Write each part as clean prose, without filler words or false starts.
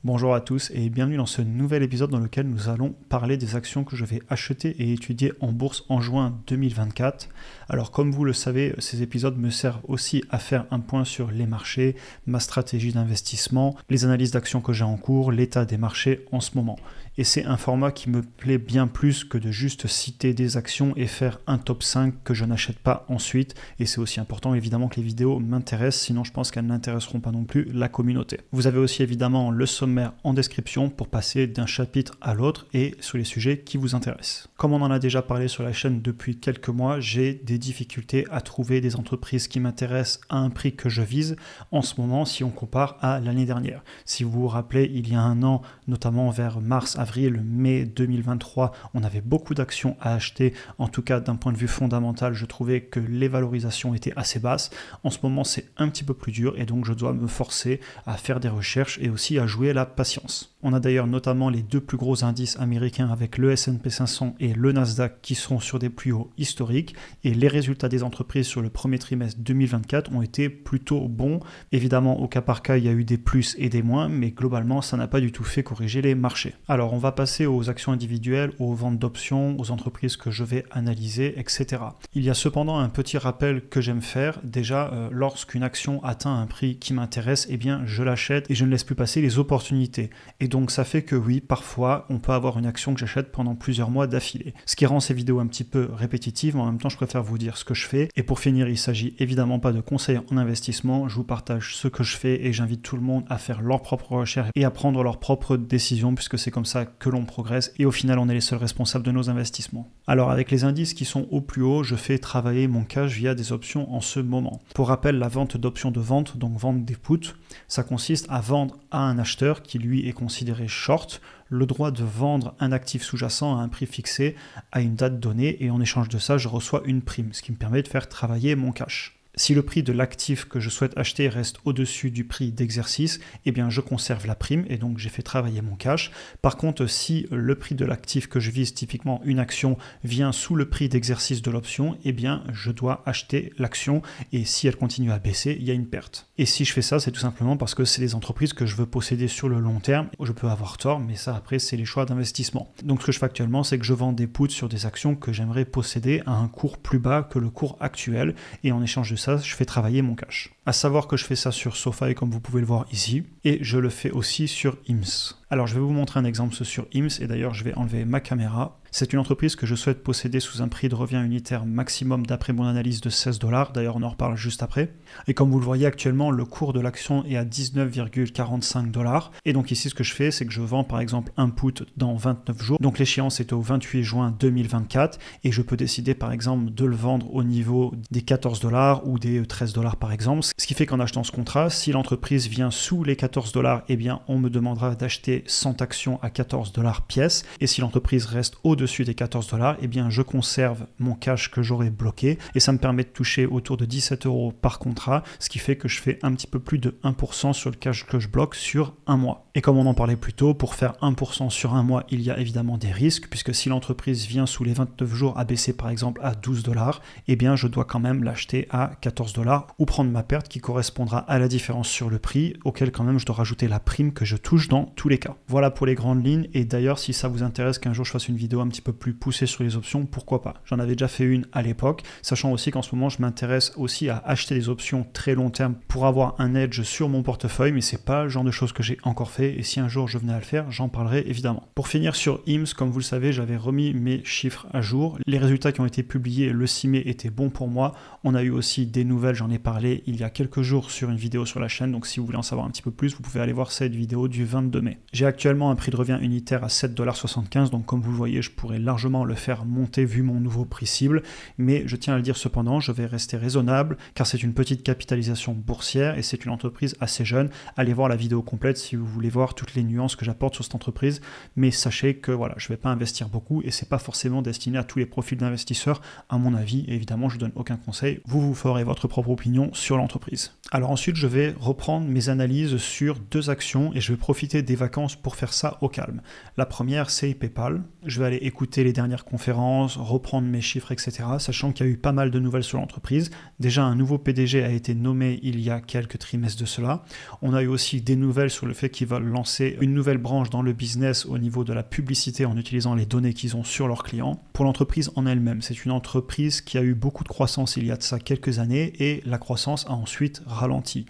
Bonjour à tous et bienvenue dans ce nouvel épisode dans lequel nous allons parler des actions que je vais acheter et étudier en bourse en juin 2024. Alors comme vous le savez, ces épisodes me servent aussi à faire un point sur les marchés, ma stratégie d'investissement, les analyses d'actions que j'ai en cours, l'état des marchés en ce moment. Et c'est un format qui me plaît bien plus que de juste citer des actions et faire un top 5 que je n'achète pas ensuite. Et c'est aussi important évidemment que les vidéos m'intéressent, sinon je pense qu'elles n'intéresseront pas non plus la communauté. Vous avez aussi évidemment le sommaire en description pour passer d'un chapitre à l'autre et sur les sujets qui vous intéressent. Comme on en a déjà parlé sur la chaîne depuis quelques mois, j'ai des difficultés à trouver des entreprises qui m'intéressent à un prix que je vise en ce moment si on compare à l'année dernière. Si vous vous rappelez, il y a un an, notamment vers mars, avril, mai 2023, on avait beaucoup d'actions à acheter. En tout cas, d'un point de vue fondamental, je trouvais que les valorisations étaient assez basses. En ce moment, c'est un petit peu plus dur et donc je dois me forcer à faire des recherches et aussi à jouer la patience. On a d'ailleurs notamment les deux plus gros indices américains avec le S&P 500 et le Nasdaq qui seront sur des plus hauts historiques et les résultats des entreprises sur le premier trimestre 2024 ont été plutôt bons. Évidemment, au cas par cas, il y a eu des plus et des moins, mais globalement, ça n'a pas du tout fait corriger les marchés. Alors, on va passer aux actions individuelles, aux ventes d'options, aux entreprises que je vais analyser, etc. Il y a cependant un petit rappel que j'aime faire. Déjà, lorsqu'une action atteint un prix qui m'intéresse, eh bien, je l'achète et je ne laisse plus passer les opportunités. Et donc, ça fait que oui, parfois, on peut avoir une action que j'achète pendant plusieurs mois d'affilée. Ce qui rend ces vidéos un petit peu répétitives, mais en même temps, je préfère vous dire ce que je fais. Et pour finir, il ne s'agit évidemment pas de conseils en investissement. Je vous partage ce que je fais et j'invite tout le monde à faire leurs propres recherches et à prendre leurs propres décisions, puisque c'est comme ça que l'on progresse et au final, on est les seuls responsables de nos investissements. Alors, avec les indices qui sont au plus haut, je fais travailler mon cash via des options en ce moment. Pour rappel, la vente d'options de vente, donc vente des puts, ça consiste à vendre à un acheteur qui lui est considéré short le droit de vendre un actif sous-jacent à un prix fixé à une date donnée et en échange de ça, je reçois une prime, ce qui me permet de faire travailler mon cash. Si le prix de l'actif que je souhaite acheter reste au-dessus du prix d'exercice, eh bien je conserve la prime et donc j'ai fait travailler mon cash. Par contre, si le prix de l'actif que je vise, typiquement une action, vient sous le prix d'exercice de l'option, eh bien je dois acheter l'action et si elle continue à baisser, il y a une perte. Et si je fais ça, c'est tout simplement parce que c'est des entreprises que je veux posséder sur le long terme. Je peux avoir tort, mais ça après c'est les choix d'investissement. Donc ce que je fais actuellement, c'est que je vends des puts sur des actions que j'aimerais posséder à un cours plus bas que le cours actuel et en échange de ça, je fais travailler mon cash. À savoir que je fais ça sur SoFi comme vous pouvez le voir ici et je le fais aussi sur IMS. Alors je vais vous montrer un exemple sur IMS et d'ailleurs je vais enlever ma caméra. C'est une entreprise que je souhaite posséder sous un prix de revient unitaire maximum d'après mon analyse de $16. D'ailleurs on en reparle juste après. Et comme vous le voyez actuellement, le cours de l'action est à 19,45$. Et donc ici ce que je fais, c'est que je vends par exemple un put dans 29 jours. Donc l'échéance est au 28 juin 2024 et je peux décider par exemple de le vendre au niveau des $14 ou des $13 par exemple. Ce qui fait qu'en achetant ce contrat, si l'entreprise vient sous les $14, eh bien on me demandera d'acheter 100 actions à $14 pièce. Et si l'entreprise reste au-dessus des $14, eh bien je conserve mon cash que j'aurais bloqué et ça me permet de toucher autour de 17€ par contrat, ce qui fait que je fais un petit peu plus de 1% sur le cash que je bloque sur un mois. Et comme on en parlait plus tôt, pour faire 1% sur un mois, il y a évidemment des risques, puisque si l'entreprise vient sous les 29 jours à baisser par exemple à $12, eh bien je dois quand même l'acheter à $14 ou prendre ma perte qui correspondra à la différence sur le prix, auquel quand même je dois rajouter la prime que je touche dans tous les cas. Voilà pour les grandes lignes, et d'ailleurs si ça vous intéresse qu'un jour je fasse une vidéo un petit peu plus poussée sur les options, pourquoi pas. J'en avais déjà fait une à l'époque, sachant aussi qu'en ce moment je m'intéresse aussi à acheter des options très long terme pour avoir un edge sur mon portefeuille, mais c'est pas le genre de choses que j'ai encore fait, et si un jour je venais à le faire, j'en parlerai évidemment. Pour finir sur IMS, comme vous le savez, j'avais remis mes chiffres à jour. Les résultats qui ont été publiés le 6 mai étaient bons pour moi. On a eu aussi des nouvelles, j'en ai parlé il y a quelques jours sur une vidéo sur la chaîne, donc si vous voulez en savoir un petit peu plus, vous pouvez aller voir cette vidéo du 22 mai. J'ai actuellement un prix de revient unitaire à $7,75, donc comme vous le voyez, je pourrais largement le faire monter vu mon nouveau prix cible, mais je tiens à le dire cependant, je vais rester raisonnable, car c'est une petite capitalisation boursière et c'est une entreprise assez jeune. Allez voir la vidéo complète si vous voulez voir toutes les nuances que j'apporte sur cette entreprise, mais sachez que voilà, je ne vais pas investir beaucoup et c'est pas forcément destiné à tous les profils d'investisseurs, à mon avis, et évidemment je ne donne aucun conseil, vous ferez votre propre opinion sur l'entreprise. Alors ensuite, je vais reprendre mes analyses sur deux actions et je vais profiter des vacances séquences pour faire ça au calme. La première, c'est PayPal. Je vais aller écouter les dernières conférences, reprendre mes chiffres, etc., sachant qu'il y a eu pas mal de nouvelles sur l'entreprise. Déjà, un nouveau PDG a été nommé il y a quelques trimestres de cela. On a eu aussi des nouvelles sur le fait qu'ils veulent lancer une nouvelle branche dans le business au niveau de la publicité en utilisant les données qu'ils ont sur leurs clients. Pour l'entreprise en elle-même, c'est une entreprise qui a eu beaucoup de croissance il y a de ça quelques années et la croissance a ensuite ralenti.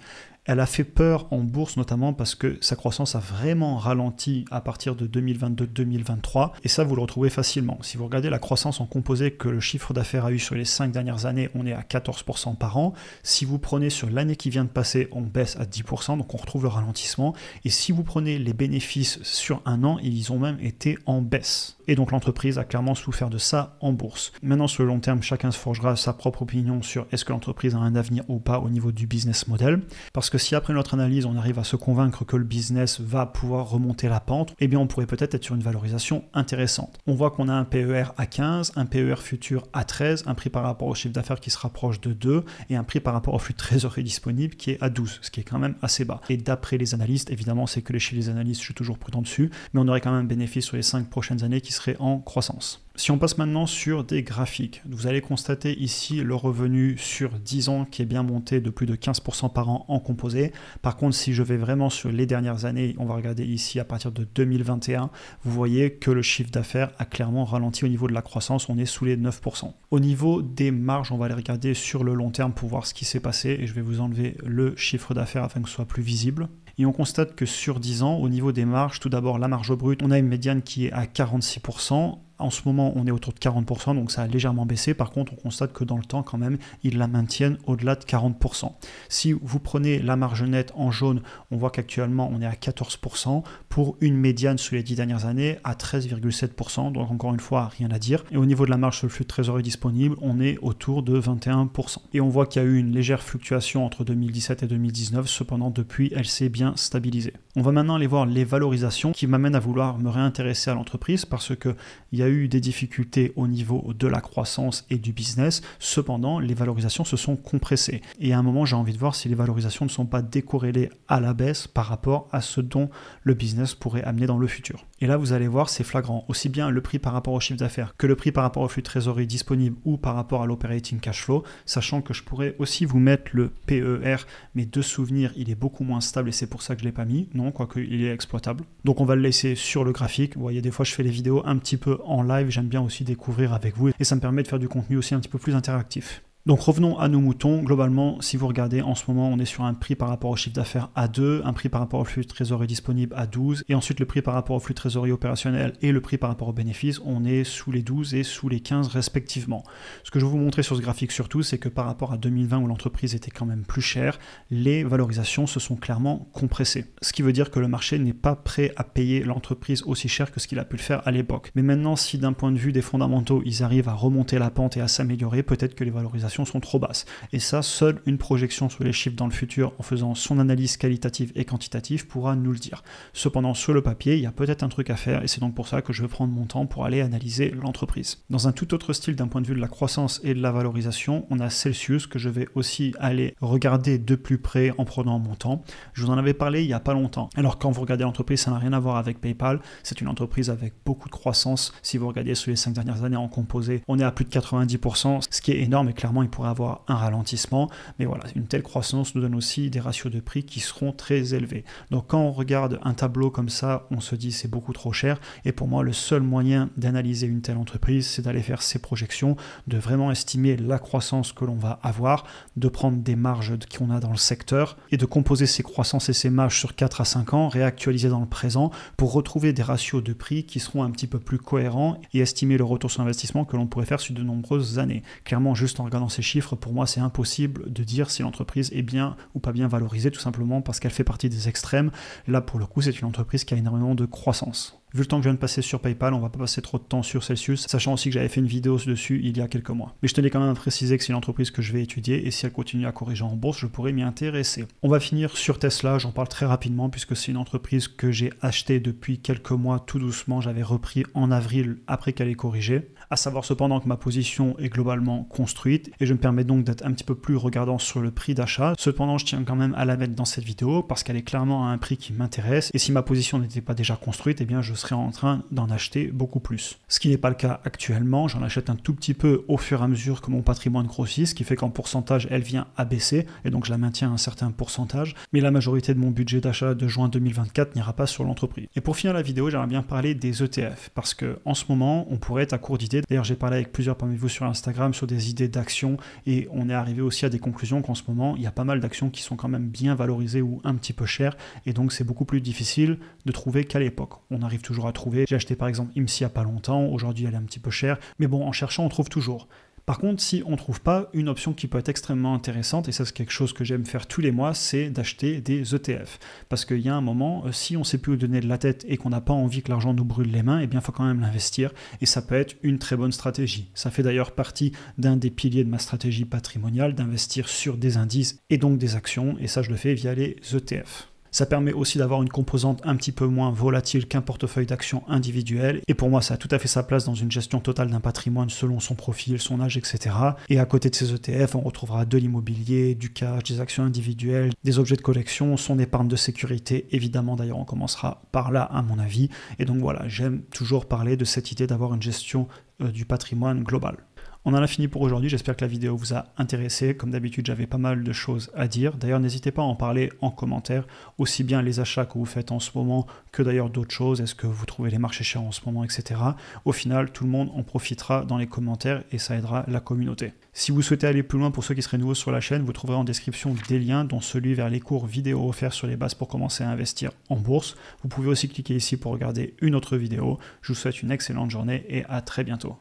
Elle a fait peur en bourse notamment parce que sa croissance a vraiment ralenti à partir de 2022-2023 et ça vous le retrouvez facilement. Si vous regardez la croissance en composé que le chiffre d'affaires a eu sur les 5 dernières années, on est à 14% par an. Si vous prenez sur l'année qui vient de passer, on baisse à 10%, donc on retrouve le ralentissement. Et si vous prenez les bénéfices sur un an, ils ont même été en baisse. Et donc l'entreprise a clairement souffert de ça en bourse. Maintenant sur le long terme, chacun se forgera sa propre opinion sur est-ce que l'entreprise a un avenir ou pas au niveau du business model. Parce que si après notre analyse, on arrive à se convaincre que le business va pouvoir remonter la pente, eh bien on pourrait peut-être être sur une valorisation intéressante. On voit qu'on a un PER à 15, un PER futur à 13, un prix par rapport au chiffre d'affaires qui se rapproche de 2 et un prix par rapport au flux de trésorerie disponible qui est à 12, ce qui est quand même assez bas. Et d'après les analystes, évidemment c'est que les chiffres des analystes, je suis toujours prudent dessus, mais on aurait quand même un bénéfice sur les 5 prochaines années qui serait en croissance. Si on passe maintenant sur des graphiques, vous allez constater ici le revenu sur 10 ans qui est bien monté de plus de 15% par an en composé. Par contre, si je vais vraiment sur les dernières années, on va regarder ici à partir de 2021, vous voyez que le chiffre d'affaires a clairement ralenti au niveau de la croissance, on est sous les 9%. Au niveau des marges, on va aller regarder sur le long terme pour voir ce qui s'est passé et je vais vous enlever le chiffre d'affaires afin que ce soit plus visible. Et on constate que sur 10 ans, au niveau des marges, tout d'abord la marge brute, on a une médiane qui est à 46%. En ce moment, on est autour de 40%, donc ça a légèrement baissé. Par contre, on constate que dans le temps, quand même, ils la maintiennent au-delà de 40%. Si vous prenez la marge nette en jaune, on voit qu'actuellement, on est à 14% pour une médiane sur les 10 dernières années à 13,7%. Donc encore une fois, rien à dire. Et au niveau de la marge sur le flux de trésorerie disponible, on est autour de 21%. Et on voit qu'il y a eu une légère fluctuation entre 2017 et 2019. Cependant, depuis, elle s'est bien stabilisée. On va maintenant aller voir les valorisations qui m'amènent à vouloir me réintéresser à l'entreprise parce qu'il y a eu des difficultés au niveau de la croissance et du business. Cependant, les valorisations se sont compressées. Et à un moment, j'ai envie de voir si les valorisations ne sont pas décorrélées à la baisse par rapport à ce dont le business pourrait amener dans le futur. Et là, vous allez voir, c'est flagrant. Aussi bien le prix par rapport au chiffre d'affaires que le prix par rapport au flux de trésorerie disponible ou par rapport à l'operating cash flow, sachant que je pourrais aussi vous mettre le PER, mais de souvenir, il est beaucoup moins stable et c'est pour ça que je ne l'ai pas mis. Non, quoique il est exploitable. Donc on va le laisser sur le graphique. Vous voyez, des fois, je fais les vidéos un petit peu en live. J'aime bien aussi découvrir avec vous et ça me permet de faire du contenu aussi un petit peu plus interactif. Donc revenons à nos moutons. Globalement, si vous regardez en ce moment, on est sur un prix par rapport au chiffre d'affaires à 2, un prix par rapport au flux de trésorerie disponible à 12, et ensuite le prix par rapport au flux de trésorerie opérationnel et le prix par rapport aux bénéfices, on est sous les 12 et sous les 15 respectivement. Ce que je vais vous montrer sur ce graphique surtout, c'est que par rapport à 2020 où l'entreprise était quand même plus chère, les valorisations se sont clairement compressées. Ce qui veut dire que le marché n'est pas prêt à payer l'entreprise aussi cher que ce qu'il a pu le faire à l'époque. Mais maintenant, si d'un point de vue des fondamentaux, ils arrivent à remonter la pente et à s'améliorer, peut-être que les valorisations sont trop basses. Et ça, seule une projection sur les chiffres dans le futur en faisant son analyse qualitative et quantitative pourra nous le dire. Cependant, sur le papier, il y a peut-être un truc à faire et c'est donc pour ça que je vais prendre mon temps pour aller analyser l'entreprise. Dans un tout autre style d'un point de vue de la croissance et de la valorisation, on a Celsius que je vais aussi aller regarder de plus près en prenant mon temps. Je vous en avais parlé il n'y a pas longtemps. Alors quand vous regardez l'entreprise, ça n'a rien à voir avec PayPal. C'est une entreprise avec beaucoup de croissance. Si vous regardez sur les 5 dernières années en composé, on est à plus de 90%, ce qui est énorme et clairement il pourrait avoir un ralentissement, mais voilà, une telle croissance nous donne aussi des ratios de prix qui seront très élevés. Donc quand on regarde un tableau comme ça, on se dit c'est beaucoup trop cher, et pour moi le seul moyen d'analyser une telle entreprise, c'est d'aller faire ses projections, de vraiment estimer la croissance que l'on va avoir, de prendre des marges qu'on a dans le secteur, et de composer ces croissances et ces marges sur 4 à 5 ans, réactualiser dans le présent, pour retrouver des ratios de prix qui seront un petit peu plus cohérents, et estimer le retour sur investissement que l'on pourrait faire sur de nombreuses années. Clairement, juste en regardant ces chiffres, pour moi c'est impossible de dire si l'entreprise est bien ou pas bien valorisée, tout simplement parce qu'elle fait partie des extrêmes. Là pour le coup c'est une entreprise qui a énormément de croissance. Vu le temps que je viens de passer sur PayPal, on va pas passer trop de temps sur Celsius, sachant aussi que j'avais fait une vidéo dessus il y a quelques mois. Mais je tenais quand même à préciser que c'est une entreprise que je vais étudier et si elle continue à corriger en bourse, je pourrais m'y intéresser. On va finir sur Tesla, j'en parle très rapidement puisque c'est une entreprise que j'ai achetée depuis quelques mois tout doucement, j'avais repris en avril après qu'elle ait corrigé. À savoir cependant que ma position est globalement construite et je me permets donc d'être un petit peu plus regardant sur le prix d'achat. Cependant, je tiens quand même à la mettre dans cette vidéo parce qu'elle est clairement à un prix qui m'intéresse et si ma position n'était pas déjà construite, eh bien je serais en train d'en acheter beaucoup plus. Ce qui n'est pas le cas actuellement, j'en achète un tout petit peu au fur et à mesure que mon patrimoine grossit, ce qui fait qu'en pourcentage, elle vient à baisser et donc je la maintiens à un certain pourcentage, mais la majorité de mon budget d'achat de juin 2024 n'ira pas sur l'entreprise. Et pour finir la vidéo, j'aimerais bien parler des ETF parce que en ce moment, on pourrait être à court d'idées. D'ailleurs, j'ai parlé avec plusieurs parmi vous sur Instagram sur des idées d'actions et on est arrivé aussi à des conclusions qu'en ce moment, il y a pas mal d'actions qui sont quand même bien valorisées ou un petit peu chères et donc c'est beaucoup plus difficile de trouver qu'à l'époque. On arrive toujours à trouver. J'ai acheté par exemple IMSI il n'y a pas longtemps, aujourd'hui elle est un petit peu chère, mais bon, en cherchant on trouve toujours. Par contre, si on ne trouve pas, une option qui peut être extrêmement intéressante, et ça c'est quelque chose que j'aime faire tous les mois, c'est d'acheter des ETF. Parce qu'il y a un moment, si on ne sait plus où donner de la tête et qu'on n'a pas envie que l'argent nous brûle les mains, eh bien il faut quand même l'investir, et ça peut être une très bonne stratégie. Ça fait d'ailleurs partie d'un des piliers de ma stratégie patrimoniale, d'investir sur des indices et donc des actions, et ça je le fais via les ETF. Ça permet aussi d'avoir une composante un petit peu moins volatile qu'un portefeuille d'actions individuel. Et pour moi, ça a tout à fait sa place dans une gestion totale d'un patrimoine selon son profil, son âge, etc. Et à côté de ces ETF, on retrouvera de l'immobilier, du cash, des actions individuelles, des objets de collection, son épargne de sécurité. Évidemment, d'ailleurs, on commencera par là, à mon avis. Et donc voilà, j'aime toujours parler de cette idée d'avoir une gestion du patrimoine global. On en a fini pour aujourd'hui, j'espère que la vidéo vous a intéressé. Comme d'habitude, j'avais pas mal de choses à dire. D'ailleurs, n'hésitez pas à en parler en commentaire, aussi bien les achats que vous faites en ce moment que d'ailleurs d'autres choses. Est-ce que vous trouvez les marchés chers en ce moment, etc. Au final, tout le monde en profitera dans les commentaires et ça aidera la communauté. Si vous souhaitez aller plus loin pour ceux qui seraient nouveaux sur la chaîne, vous trouverez en description des liens, dont celui vers les cours vidéo offerts sur les bases pour commencer à investir en bourse. Vous pouvez aussi cliquer ici pour regarder une autre vidéo. Je vous souhaite une excellente journée et à très bientôt.